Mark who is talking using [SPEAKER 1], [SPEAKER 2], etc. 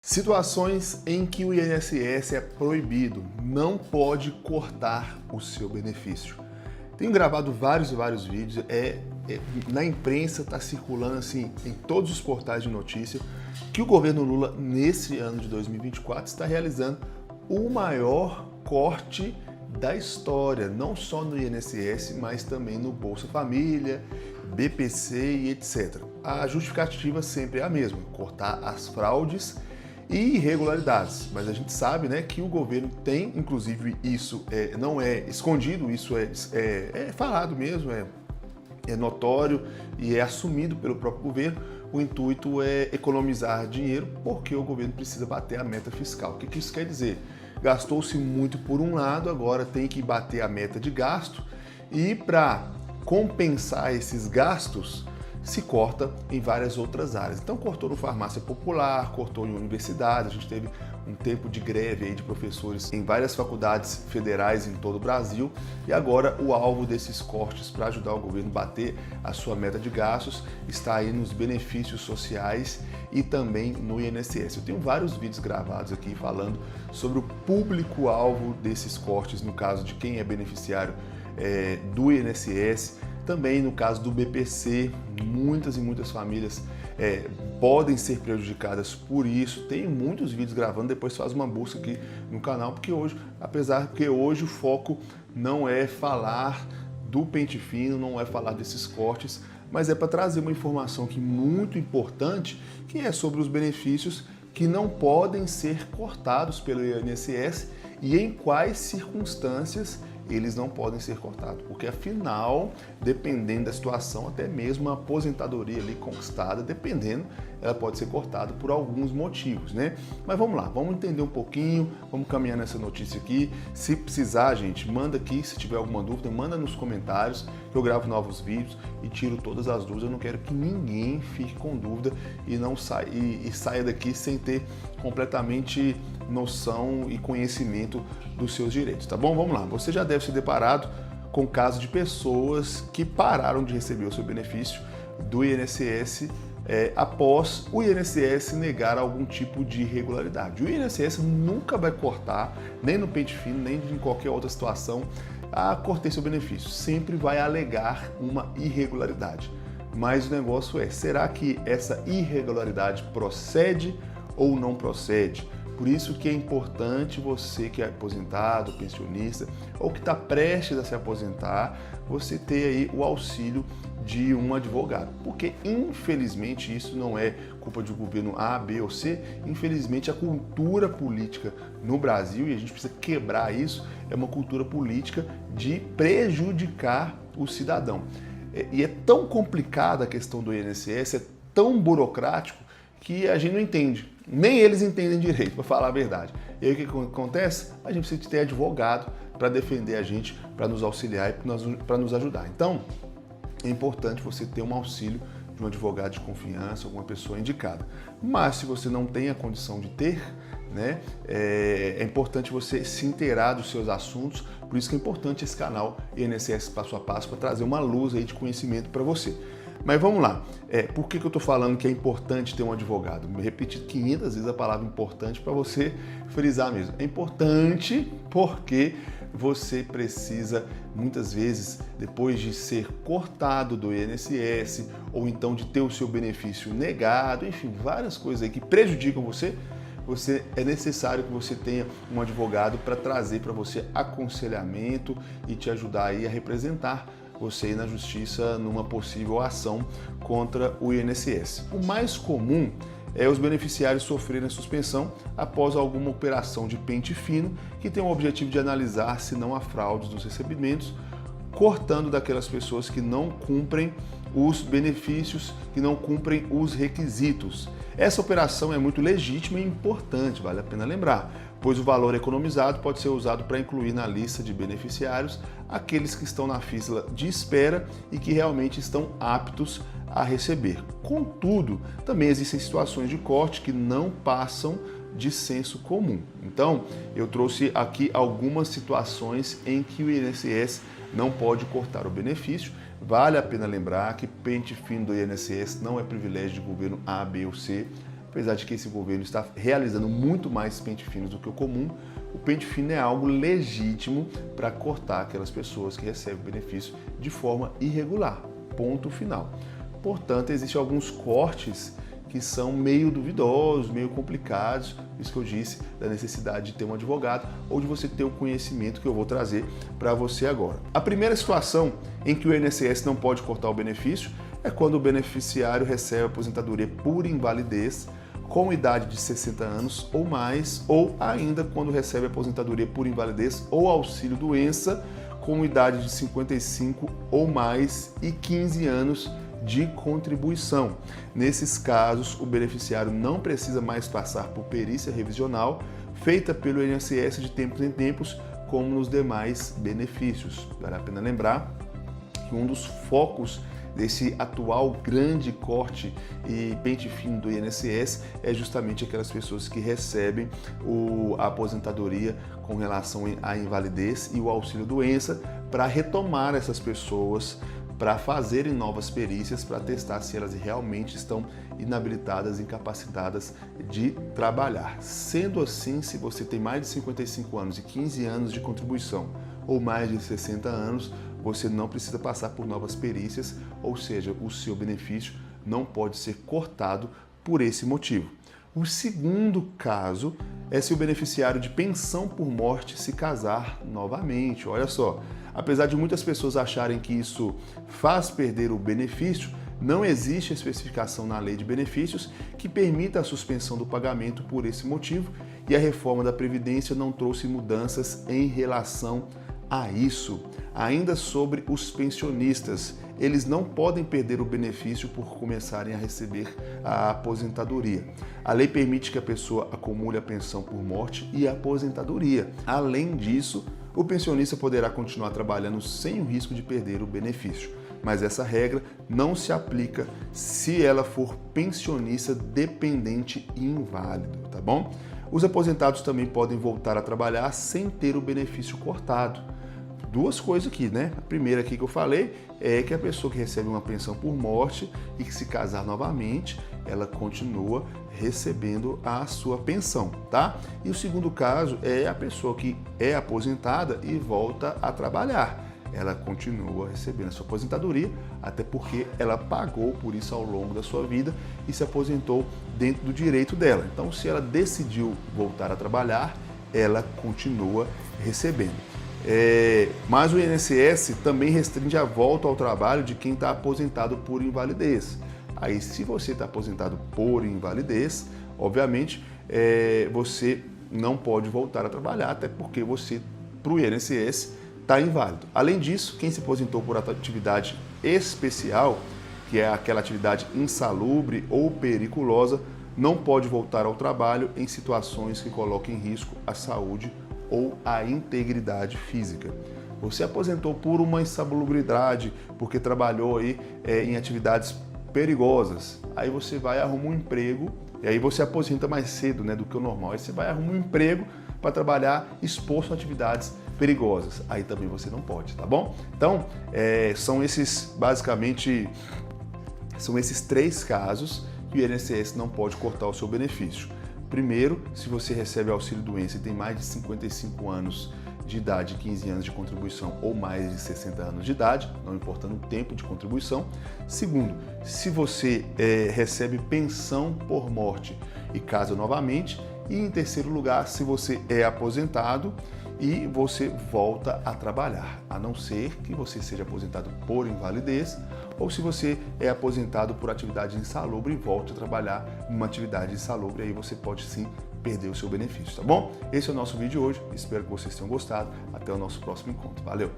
[SPEAKER 1] Situações em que o INSS é proibido, não pode cortar o seu benefício. Tenho gravado vários e vários vídeos, na imprensa está circulando assim em todos os portais de notícia que o governo Lula, nesse ano de 2024, está realizando o maior corte da história, não só no INSS, mas também no Bolsa Família, BPC e etc. A justificativa sempre é a mesma: cortar as fraudes e irregularidades, mas a gente sabe, né, que o governo tem, inclusive isso não é escondido, isso é falado mesmo, é notório e é assumido pelo próprio governo. O intuito é economizar dinheiro porque o governo precisa bater a meta fiscal. O que isso quer dizer? Gastou-se muito por um lado, agora tem que bater a meta de gasto e para compensar esses gastos se corta em várias outras áreas. Então cortou no farmácia popular, cortou em universidades, a gente teve um tempo de greve aí de professores em várias faculdades federais em todo o Brasil e agora o alvo desses cortes para ajudar o governo a bater a sua meta de gastos está aí nos benefícios sociais e também no INSS. Eu tenho vários vídeos gravados aqui falando sobre o público-alvo desses cortes, no caso de quem é beneficiário do INSS, também no caso do BPC, muitas e muitas famílias podem ser prejudicadas por isso. Tem muitos vídeos gravando, depois faz uma busca aqui no canal, porque hoje, apesar que hoje o foco não é falar do pente fino, não é falar desses cortes, mas é para trazer uma informação aqui muito importante, que é sobre os benefícios que não podem ser cortados pelo INSS e em quais circunstâncias eles não podem ser cortados, porque afinal, dependendo da situação, até mesmo a aposentadoria ali conquistada, dependendo, ela pode ser cortada por alguns motivos, né? Mas vamos lá, vamos entender um pouquinho, vamos caminhar nessa notícia aqui. Se precisar, gente, manda aqui, se tiver alguma dúvida, manda nos comentários, que eu gravo novos vídeos e tiro todas as dúvidas. Eu não quero que ninguém fique com dúvida e não saia daqui sem ter completamente noção e conhecimento dos seus direitos, tá bom? Vamos lá, você já deve ser deparado com casos de pessoas que pararam de receber o seu benefício do INSS após o INSS negar algum tipo de irregularidade. O INSS nunca vai cortar, nem no pente fino, nem em qualquer outra situação, cortei seu benefício. Sempre vai alegar uma irregularidade. Mas o negócio será que essa irregularidade procede ou não procede? Por isso que é importante você que é aposentado, pensionista ou que está prestes a se aposentar, você ter aí o auxílio de um advogado. Porque infelizmente isso não é culpa de um governo A, B ou C, infelizmente a cultura política no Brasil, e a gente precisa quebrar isso, é uma cultura política de prejudicar o cidadão. E é tão complicada a questão do INSS, é tão burocrático, que a gente não entende. Nem eles entendem direito, para falar a verdade. E aí o que acontece? A gente precisa ter advogado para defender a gente, para nos auxiliar e para nos ajudar. Então, é importante você ter um auxílio de um advogado de confiança, alguma pessoa indicada. Mas se você não tem a condição de ter, né, é importante você se inteirar dos seus assuntos. Por isso que é importante esse canal INSS Passo a Passo, para trazer uma luz aí de conhecimento para você. Mas vamos lá, por que eu estou falando que é importante ter um advogado? Me repeti 500 vezes a palavra importante para você frisar mesmo. É importante porque você precisa, muitas vezes, depois de ser cortado do INSS, ou então de ter o seu benefício negado, enfim, várias coisas aí que prejudicam você, é necessário que você tenha um advogado para trazer para você aconselhamento e te ajudar aí a representar você ir na justiça numa possível ação contra o INSS. O mais comum é os beneficiários sofrerem suspensão após alguma operação de pente fino que tem o objetivo de analisar se não há fraudes nos recebimentos, cortando daquelas pessoas que não cumprem os benefícios, que não cumprem os requisitos. Essa operação é muito legítima e importante, vale a pena lembrar, pois o valor economizado pode ser usado para incluir na lista de beneficiários aqueles que estão na fila de espera e que realmente estão aptos a receber. Contudo, também existem situações de corte que não passam de senso comum. Então, eu trouxe aqui algumas situações em que o INSS não pode cortar o benefício. Vale a pena lembrar que pente fino do INSS não é privilégio de governo A, B ou C. apesar de que esse governo está realizando muito mais pente finos do que o comum, o pente fino é algo legítimo para cortar aquelas pessoas que recebem benefício de forma irregular. Ponto final. Portanto, existem alguns cortes que são meio duvidosos, meio complicados, isso que eu disse da necessidade de ter um advogado ou de você ter o conhecimento que eu vou trazer para você agora. A primeira situação em que o INSS não pode cortar o benefício é quando o beneficiário recebe aposentadoria por invalidez com idade de 60 anos ou mais, ou ainda quando recebe aposentadoria por invalidez ou auxílio-doença com idade de 55 ou mais e 15 anos de contribuição. Nesses casos, o beneficiário não precisa mais passar por perícia revisional feita pelo INSS de tempos em tempos, como nos demais benefícios. Vale a pena lembrar que um dos focos desse atual grande corte e pente fino do INSS é justamente aquelas pessoas que recebem a aposentadoria com relação à invalidez e o auxílio-doença, para retomar essas pessoas, para fazerem novas perícias, para testar se elas realmente estão inabilitadas, incapacitadas de trabalhar. Sendo assim, se você tem mais de 55 anos e 15 anos de contribuição ou mais de 60 anos, você não precisa passar por novas perícias, ou seja, o seu benefício não pode ser cortado por esse motivo. O segundo caso é se o beneficiário de pensão por morte se casar novamente. Olha só, apesar de muitas pessoas acharem que isso faz perder o benefício, não existe especificação na lei de benefícios que permita a suspensão do pagamento por esse motivo, e a reforma da Previdência não trouxe mudanças em relação a isso. Ainda sobre os pensionistas, eles não podem perder o benefício por começarem a receber a aposentadoria. A lei permite que a pessoa acumule a pensão por morte e a aposentadoria. Além disso, o pensionista poderá continuar trabalhando sem o risco de perder o benefício. Mas essa regra não se aplica se ela for pensionista dependente e inválido, tá bom? Os aposentados também podem voltar a trabalhar sem ter o benefício cortado. Duas coisas aqui, né? A primeira aqui que eu falei é que a pessoa que recebe uma pensão por morte e que se casar novamente, ela continua recebendo a sua pensão, tá? E o segundo caso é a pessoa que é aposentada e volta a trabalhar. Ela continua recebendo a sua aposentadoria, até porque ela pagou por isso ao longo da sua vida e se aposentou dentro do direito dela. Então, se ela decidiu voltar a trabalhar, ela continua recebendo. Mas o INSS também restringe a volta ao trabalho de quem está aposentado por invalidez. Aí, se você está aposentado por invalidez, obviamente, você não pode voltar a trabalhar, até porque você, para o INSS, está inválido. Além disso, quem se aposentou por atividade especial, que é aquela atividade insalubre ou periculosa, não pode voltar ao trabalho em situações que coloquem em risco a saúde ou a integridade física. Você aposentou por uma insalubridade, porque trabalhou aí em atividades perigosas. Aí você vai arrumar um emprego, e aí você aposenta mais cedo, né, do que o normal. Aí você vai arrumar um emprego para trabalhar exposto a atividades perigosas. Aí também você não pode, tá bom? Então, são esses três casos que o INSS não pode cortar o seu benefício. Primeiro, se você recebe auxílio-doença e tem mais de 55 anos de idade, 15 anos de contribuição ou mais de 60 anos de idade, não importando o tempo de contribuição. Segundo, se você recebe pensão por morte e casa novamente. E em terceiro lugar, se você é aposentado e você volta a trabalhar, a não ser que você seja aposentado por invalidez ou se você é aposentado por atividade insalubre e volte a trabalhar numa atividade insalubre, aí você pode sim perder o seu benefício, tá bom? Esse é o nosso vídeo de hoje, espero que vocês tenham gostado, até o nosso próximo encontro, valeu!